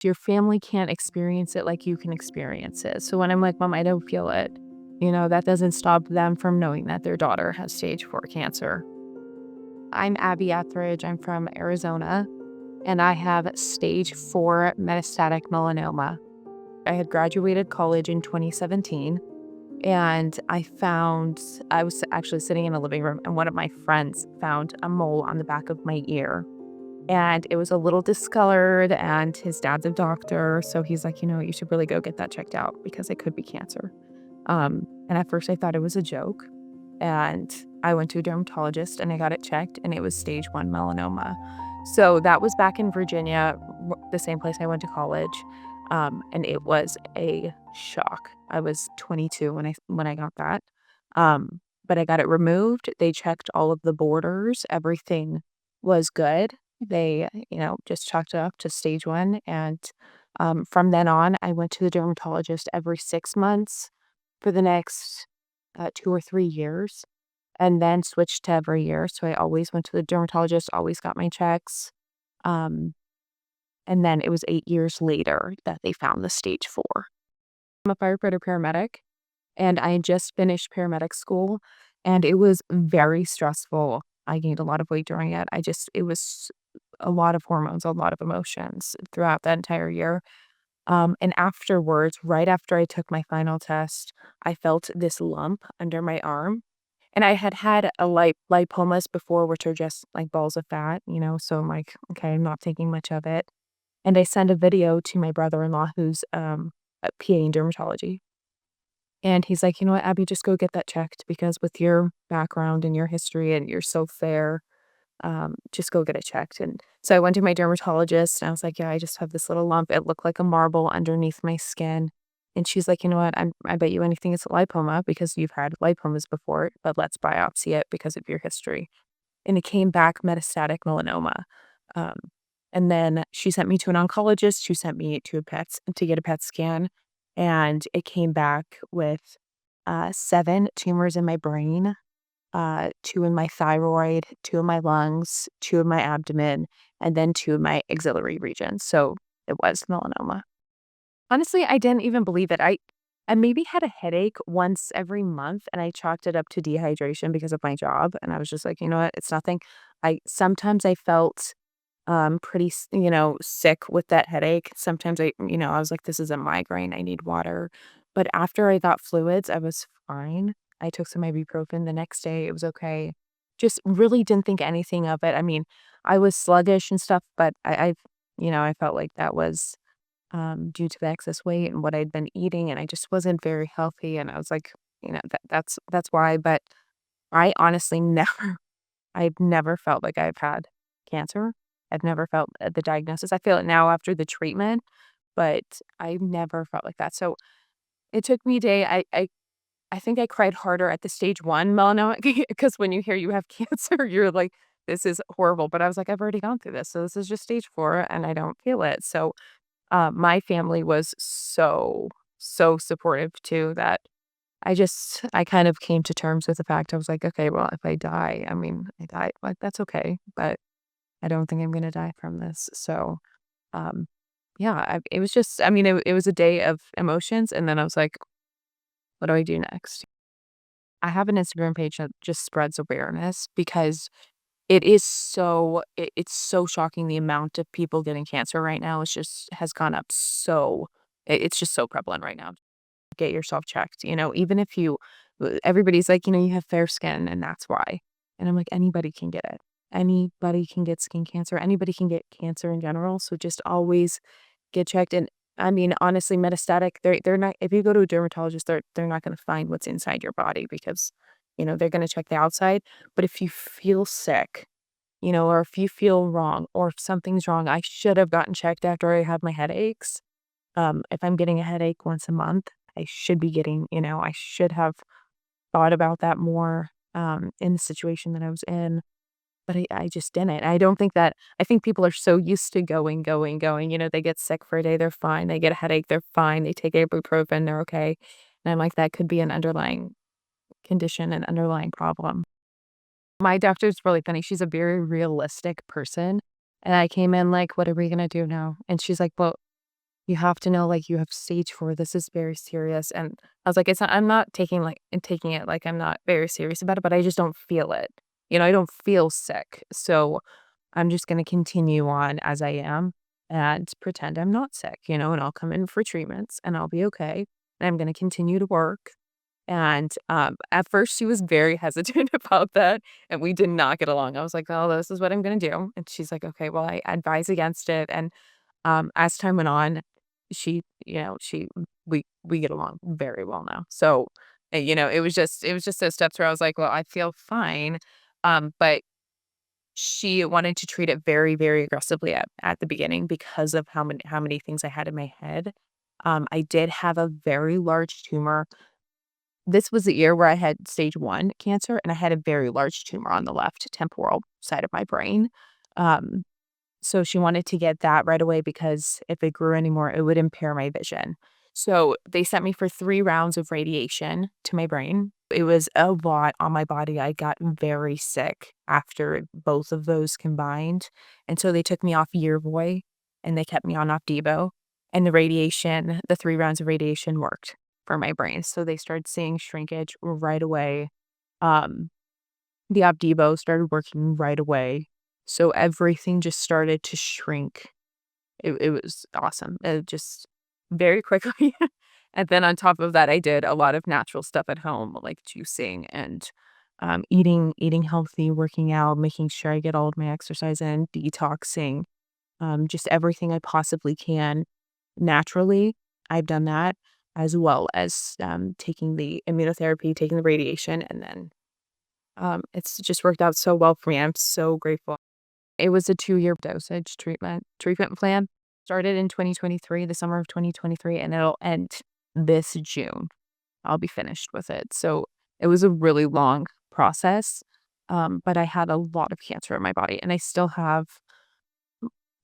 Your family can't experience it like you can experience it. So when I'm like, Mom, I don't feel it, that doesn't stop them from knowing that their daughter has stage 4 cancer. I'm Abby Etheridge. I'm from Arizona, and I have stage 4 metastatic melanoma. I had graduated college in 2017, and I was actually sitting in a living room, and one of my friends found a mole on the back of my ear. And it was a little discolored, and his dad's a doctor. So he's like, you should really go get that checked out because it could be cancer. And at first I thought it was a joke. And I went to a dermatologist and I got it checked, and it was stage 1 melanoma. So that was back in Virginia, the same place I went to college. And it was a shock. I was 22 when I got that. But I got it removed. They checked all of the borders. Everything was good. They, just chalked it up to stage 1. And from then on, I went to the dermatologist every 6 months for the next 2 or 3 years, and then switched to every year. So I always went to the dermatologist, always got my checks. Um, and then it was 8 years later that they found the stage 4. I'm a firefighter paramedic, and I had just finished paramedic school, and it was very stressful. I gained a lot of weight during it. It was a lot of hormones, a lot of emotions throughout that entire year. And afterwards, right after I took my final test, I felt this lump under my arm. And I had had a lipomas before, which are just like balls of fat, so I'm like, okay, I'm not thinking much of it. And I sent a video to my brother-in-law who's a PA in dermatology. And he's like, you know what, Abby, just go get that checked because with your background and your history and you're so fair, just go get it checked. And so I went to my dermatologist and I was like, yeah, I just have this little lump. It looked like a marble underneath my skin. And she's like, you know what? I bet you anything it's a lipoma because you've had lipomas before, but let's biopsy it because of your history. And it came back metastatic melanoma. Um, and then she sent me to an oncologist. She sent me to to get a PET scan. And it came back with 7 tumors in my brain, 2 in my thyroid, 2 in my lungs, 2 in my abdomen, and then 2 in my axillary region. So it was melanoma. Honestly, I didn't even believe it. I maybe had a headache once every month, and I chalked it up to dehydration because of my job. And I was just like, you know what? It's nothing. Sometimes I felt pretty, sick with that headache. Sometimes I was like, this is a migraine. I need water. But after I got fluids, I was fine. I took some ibuprofen the next day. It was okay. Just really didn't think anything of it. I mean, I was sluggish and stuff, but I felt like that was due to the excess weight and what I'd been eating, and I just wasn't very healthy. And I was like, that's why. But I honestly I've never felt like I've had cancer. I've never felt the diagnosis. I feel it now after the treatment, but I've never felt like that. So it took me a day. I think I cried harder at the stage 1 melanoma because when you hear you have cancer, you're like, this is horrible. But I was like, I've already gone through this. So this is just stage 4 and I don't feel it. So my family was so supportive too that I kind of came to terms with the fact I was like, okay, well, if I die, I mean, I die, like that's okay, but I don't think I'm gonna die from this. So, um, yeah, it was just, I mean, it was a day of emotions, and then I was like, what do I do next? I have an Instagram page that just spreads awareness because it's so shocking the amount of people getting cancer right now. It's just has gone up it's just so prevalent right now. Get yourself checked, even if everybody's like, you have fair skin and that's why. And I'm like, anybody can get it. Anybody can get skin cancer. Anybody can get cancer in general. So just always get checked. And I mean, honestly, metastatic, they're not, if you go to a dermatologist, they're not going to find what's inside your body because, they're going to check the outside. But if you feel sick, or if you feel wrong or if something's wrong, I should have gotten checked after I had my headaches. If I'm getting a headache once a month, I should be getting, I should have thought about that more in the situation that I was in, but I just didn't. I think people are so used to going. They get sick for a day, they're fine. They get a headache, they're fine. They take ibuprofen, they're okay. And I'm like, that could be an underlying condition, an underlying problem. My doctor's really funny. She's a very realistic person. And I came in like, what are we going to do now? And she's like, well, you have to know, like, you have stage 4. This is very serious." And I was like, "It's not, I'm not taking it like I'm not very serious about it, but I just don't feel it. I don't feel sick. So I'm just gonna continue on as I am and pretend I'm not sick, and I'll come in for treatments and I'll be okay. And I'm gonna continue to work." And, at first, she was very hesitant about that, and we did not get along. I was like, "Oh, this is what I'm gonna do." And she's like, "Okay, well, I advise against it." And, as time went on, she you know, she we get along very well now. So, it was just those steps where I was like, "Well, I feel fine." But she wanted to treat it very, very aggressively at the beginning because of how many things I had in my head. I did have a very large tumor. This was the year where I had stage 1 cancer, and I had a very large tumor on the left temporal side of my brain. Um, so she wanted to get that right away because if it grew anymore, it would impair my vision. So they sent me for 3 rounds of radiation to my brain. It was a lot on my body. I got very sick after both of those combined. And so they took me off Yervoy and they kept me on Opdivo. And the 3 rounds of radiation worked for my brain. So they started seeing shrinkage right away. Um, the Opdivo started working right away. So everything just started to shrink. It was awesome. It just very quickly. And then on top of that, I did a lot of natural stuff at home, like juicing and eating healthy, working out, making sure I get all of my exercise in, detoxing, just everything I possibly can naturally. I've done that as well as taking the immunotherapy, taking the radiation, and then it's just worked out so well for me. I'm so grateful. It was a 2-year dosage treatment plan. Started in 2023, the summer of 2023, and it'll end this June. I'll be finished with it. So it was a really long process, but I had a lot of cancer in my body, and I still have.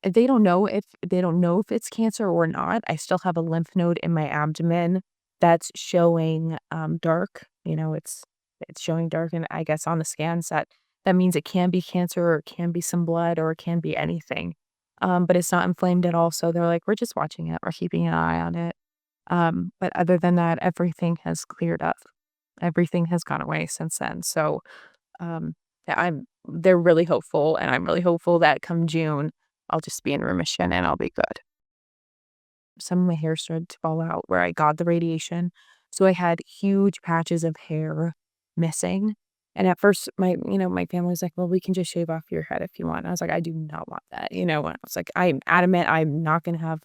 They don't know if it's cancer or not. I still have a lymph node in my abdomen that's showing dark. It's showing dark, and I guess on the scans that means it can be cancer or it can be some blood or it can be anything. But it's not inflamed at all. So they're like, we're just watching it. We're keeping an eye on it. But other than that, everything has cleared up. Everything has gone away since then. So yeah, they're really hopeful, and I'm really hopeful that come June, I'll just be in remission and I'll be good. Some of my hair started to fall out where I got the radiation. So I had huge patches of hair missing. And at first my family was like, "Well, we can just shave off your head if you want." And I was like, "I do not want that." And I was like, I'm adamant I'm not gonna have,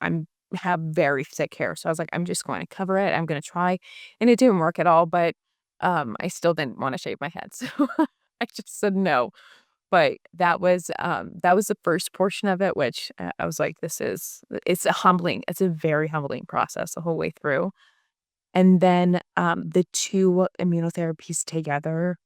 I'm have very thick hair. So I was like, I'm just going to cover it. I'm gonna try. And it didn't work at all, but I still didn't want to shave my head. So I just said no. But that was the first portion of it, which, I was like, it's a very humbling process the whole way through. And then, the 2 immunotherapies together,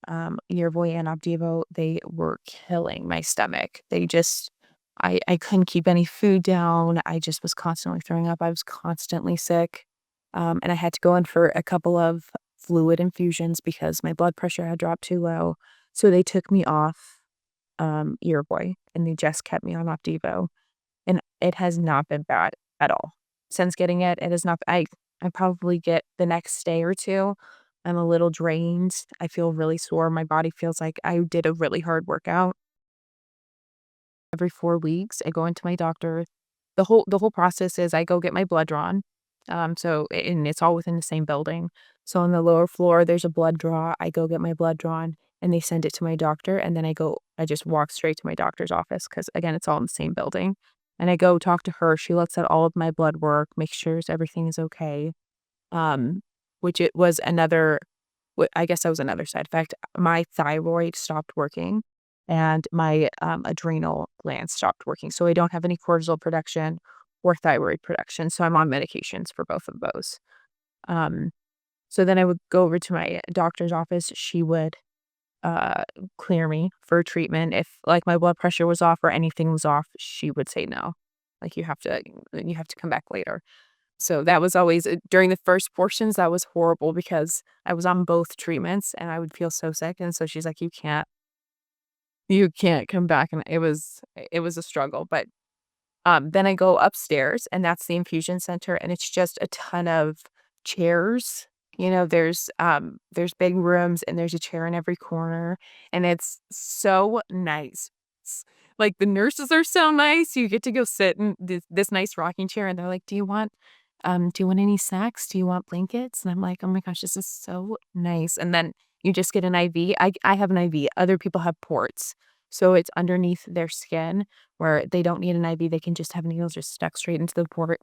Yervoy and Opdivo, they were killing my stomach. I couldn't keep any food down. I just was constantly throwing up. I was constantly sick. And I had to go in for a couple of fluid infusions because my blood pressure had dropped too low. So they took me off Yervoy, and they just kept me on Opdivo, and it has not been bad at all. Since getting it, it has not I probably get the next day or 2, I'm a little drained, I feel really sore, my body feels like I did a really hard workout. Every 4 weeks, I go into my doctor. The whole process is I go get my blood drawn, and it's all within the same building. So on the lower floor, there's a blood draw. I go get my blood drawn, and they send it to my doctor, and then I just walk straight to my doctor's office because again, it's all in the same building. And I go talk to her. She looks at all of my blood work, makes sure everything is okay. Um, which it was another I guess that was another side effect. My thyroid stopped working and my, adrenal glands stopped working, so I don't have any cortisol production or thyroid production, so I'm on medications for both of those. Um, so then I would go over to my doctor's office. She would, uh, clear me for treatment. If, like, my blood pressure was off or anything was off, she would say, "No. Like, you have to come back later." So that was always during the first portions, that was horrible because I was on both treatments and I would feel so sick, and so she's like, you can't come back," and it was a struggle, but Then I go upstairs, and that's the infusion center, and it's just a ton of chairs. There's big rooms, and there's a chair in every corner, and it's so nice. S Like, the nurses are so nice. You get to go sit in this nice rocking chair, and they're like, do you want any snacks? Do you want blankets?" And I'm like, "Oh my gosh, this is so nice." And then you just get an IV. I have an IV. Other people have ports. So it's underneath their skin where they don't need an IV. They can just have needles just stuck straight into the port.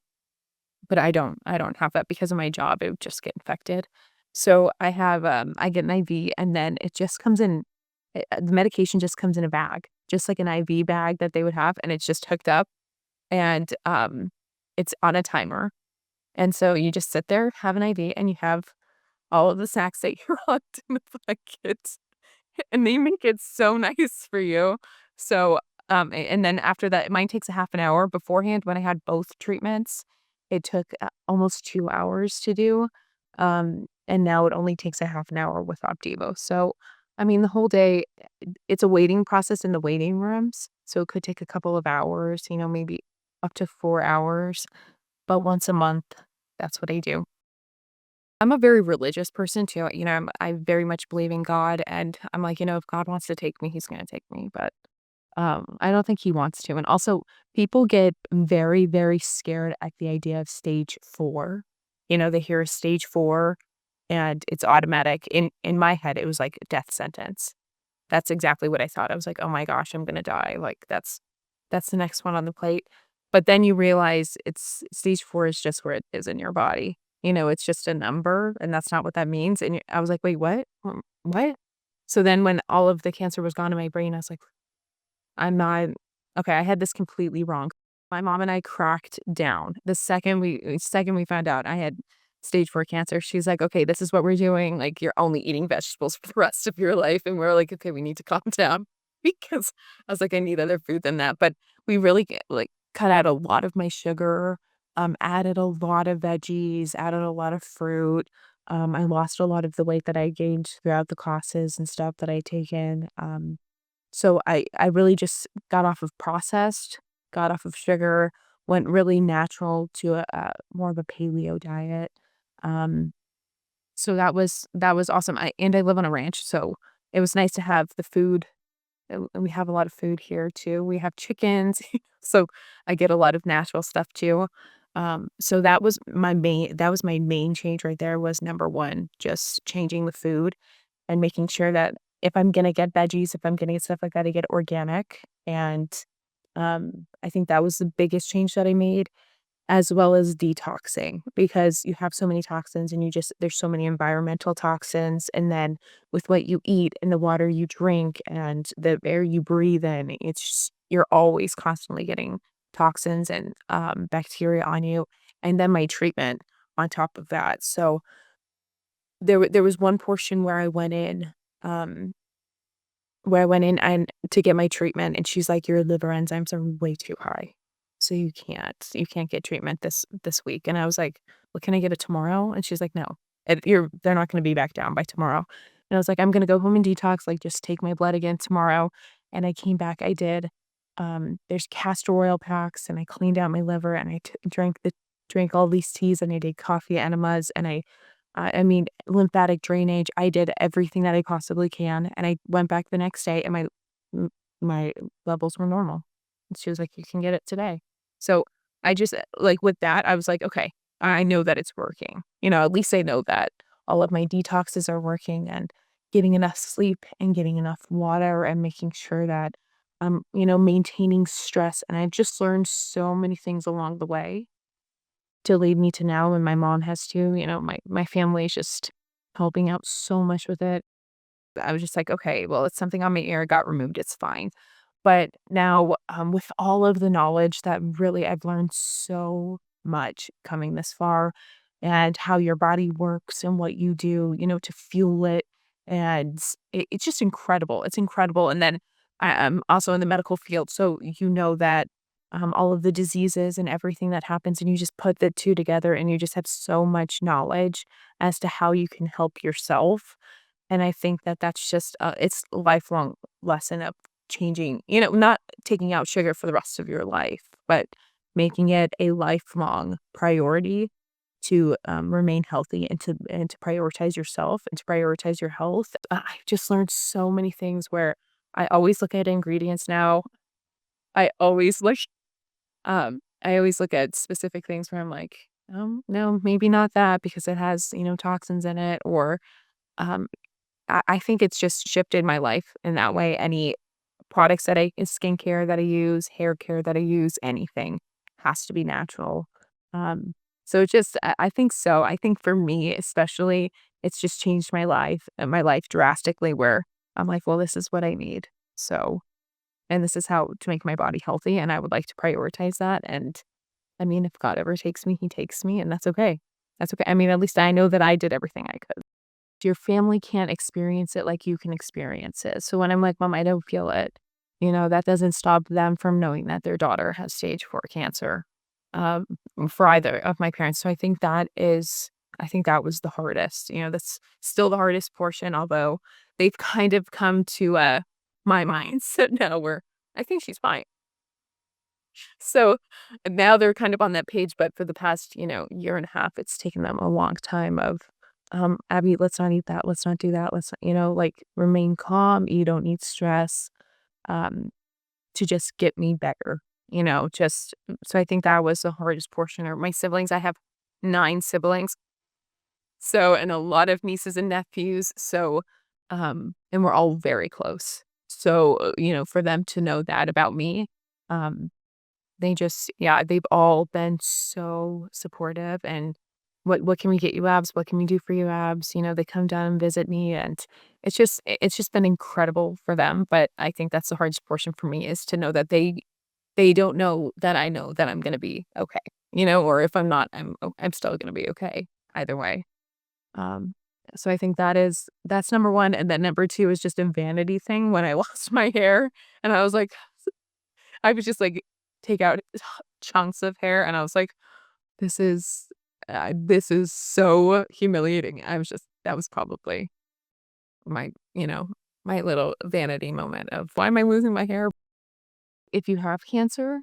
But I don't have that because of my job. It would just get infected. So I get an IV, and then it just comes in the medication just comes in a bag, just like an IV bag that they would have, and it's just hooked up, and it's on a timer. And so you just sit there, have an IV, and you have all of the snacks that you want in the bucket, and they make it so nice for you. So, and then after that, mine takes a half an hour. Beforehand, when I had both treatments, it took almost 2 hours to do, and now it only takes a half an hour with Opdivo. So, I mean, the whole day, it's a waiting process in the waiting rooms, so it could take a couple of hours, maybe up to 4 hours, but once a month, that's what I do. I'm a very religious person too. I very much believe in God, and I'm like, if God wants to take me, he's gonna take me. But I don't think he wants to. And also people get very, very scared at the idea of stage 4. They hear stage 4 and it's automatic. In my head, it was like a death sentence. That's exactly what I thought. I was like, "Oh my gosh, I'm gonna die." Like, that's the next one on the plate. But then you realize it's stage 4 is just where it is in your body. It's just a number, and that's not what that means, and I was like, "Wait, what? What?" So then when all of the cancer was gone in my brain, I was like, I'm not okay, I had this completely wrong. My mom and I cracked down the second we found out I had stage 4 cancer. She's like, "Okay, this is what we're doing, like, you're only eating vegetables for the rest of your life," and we're like, "Okay, we need to calm down," because I was like, "I need other food than that," but we really cut out a lot of my sugar, added a lot of veggies, added a lot of fruit, I lost a lot of the weight that I gained throughout the classes and stuff that I taken, so I really just got off of processed, got off of sugar, went really natural to a more of a paleo diet. Um, so that was awesome. I live on a ranch, so it was nice to have the food. And we have a lot of food here too. We have chickens, so I get a lot of natural stuff too. So that was my main change right there was number one, just changing the food and making sure that if I'm gonna get veggies, if I'm gonna get stuff like that, I get organic, and, I think that was the biggest change that I made, as well as detoxing, because you have so many toxins and there's so many environmental toxins, and then with what you eat and the water you drink and the air you breathe in, you're always constantly getting toxins and, bacteria on you, and then my treatment on top of that. So there was one portion um where I went in and to get my treatment, and she's like, "Your liver enzymes are way too high, so you can't get treatment this week." And I was like, "Well, can I get it tomorrow?" And she's like, "No, they're not gonna be back down by tomorrow." And I was like, "I'm gonna go home and detox, like, just take my blood again tomorrow." And I came back, there's castor oil packs, and I cleaned out my liver, and drank all these teas, and I did coffee enemas, and I mean, lymphatic drainage, I did everything that I possibly can, and I went back the next day, and m my levels were normal. And she was like, "You can get it today." So, I just, with that, I was like, "Okay, I know that it's working." At least I know that all of my detoxes are working, and getting enough sleep and getting enough water and making sure that maintaining stress, and I've just learned so many things along the way to lead me to now, and my mom has too. My family is just helping out so much with it. I was just like, "Okay, well, it's something on my ear, it got removed, it's fine." But now, with all of the knowledge that really I've learned so much coming this far, and how your body works and what you do, to fuel it, and it's just incredible. It's incredible, and then I'm also in the medical field, so that, all of the diseases and everything that happens, and you just put the 2 together, and you just have so much knowledge as to how you can help yourself, and I think that that's just, it's a lifelong lesson of changing, not taking out sugar for the rest of your life, but making it a lifelong priority to remain healthy and to prioritize yourself and to prioritize your health. I've just learned so many things where I always look at ingredients now. I always look I always look at specific things where I'm like, no, maybe not that because it has, toxins in it. Or um, I think it's just shifted my life in that way. Any products skincare that I use, hair care that I use, anything has to be natural. So it's just, I think so. I think for me, especially, it's just changed my life drastically where I'm like, well, this is what I need. So, and this is how to make my body healthy. And I would like to prioritize that. And I mean, if God ever takes me, he takes me, and that's okay. That's okay. I mean, at least I know that I did everything I could. Your family can't experience it like you can experience it. So when I'm like, Mom, I don't feel it, that doesn't stop them from knowing that their daughter has stage 4 cancer, um, for either of my parents. So I think that was the hardest. That's still the hardest portion, although they've kind of come to my mindset now where I think she's fine. So now they're kind of on that page, but for the past, year and a half, it's taken them a long time of, Abby, let's not eat that. Let's not do that. Let's, like remain calm. You don't need stress, um, to just get me better, so I think that was the hardest portion. Or my siblings, I have 9 siblings. So, and a lot of nieces and nephews. So, and we're all very close. So, for them to know that about me, um, they've all been so supportive. And what can we get you, Abs? What can we do for you, Abs? They come down and visit me, and it's just been incredible for them. But I think that's the hardest portion for me is to know that they don't know that I know that I'm gonna be okay, or if I'm not, I'm still gonna be okay either way. Um, so I think that's number one, and then number two is just a vanity thing when I lost my hair, and I was like, I would just, like, take out chunks of hair, and I was like, this is so humiliating." That was probably my, my little vanity moment of, "Why am I losing my hair?" If you have cancer,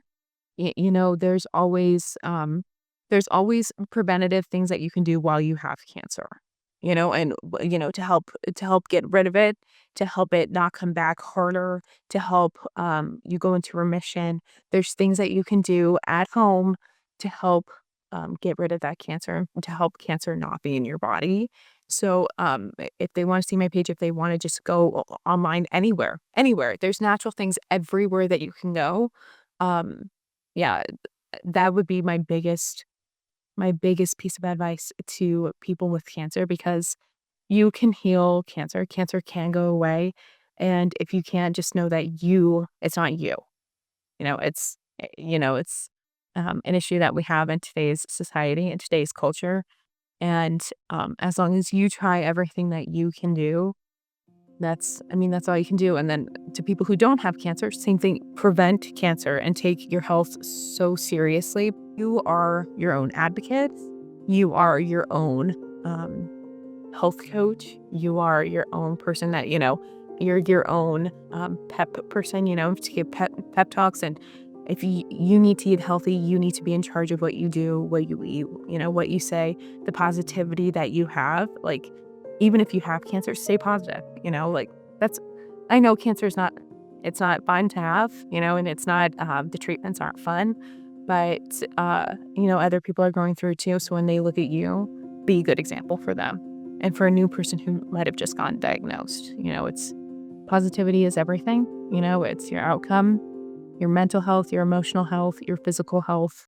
there's always preventative things that you can do while you have cancer, and to help get rid of it, to help it not come back harder, to help you go into remission. There's things that you can do at home to help get rid of that cancer, to help cancer not be in your body. So if they want to see my page, if they want to just go online, anywhere, there's natural things everywhere that you can go. um yeah, that would be my biggest piece of advice to people with cancer, because you can heal cancer. Cancer can go away. And if you can't, just know that it's not you. It's an issue that we have in today's society, in today's culture. And as long as you try everything that you can do, that's all you can do. And then to people who don't have cancer, same thing, prevent cancer and take your health so seriously. You are your own advocate. You are your own um, health coach. You are your own person that, you're your own pep person, to give pep talks. And if you need to eat healthy, you need to be in charge of what you do, what you eat, what you say, the positivity that you have. Like, even if you have cancer, stay positive, like that's, I know cancer is it's not fun to have, and it's not, the treatments aren't fun, but, other people are going through it too. So when they look at you, be a good example for them. And for a new person who might have just gotten diagnosed, it's positivity is everything. It's your outcome, your mental health, your emotional health, your physical health.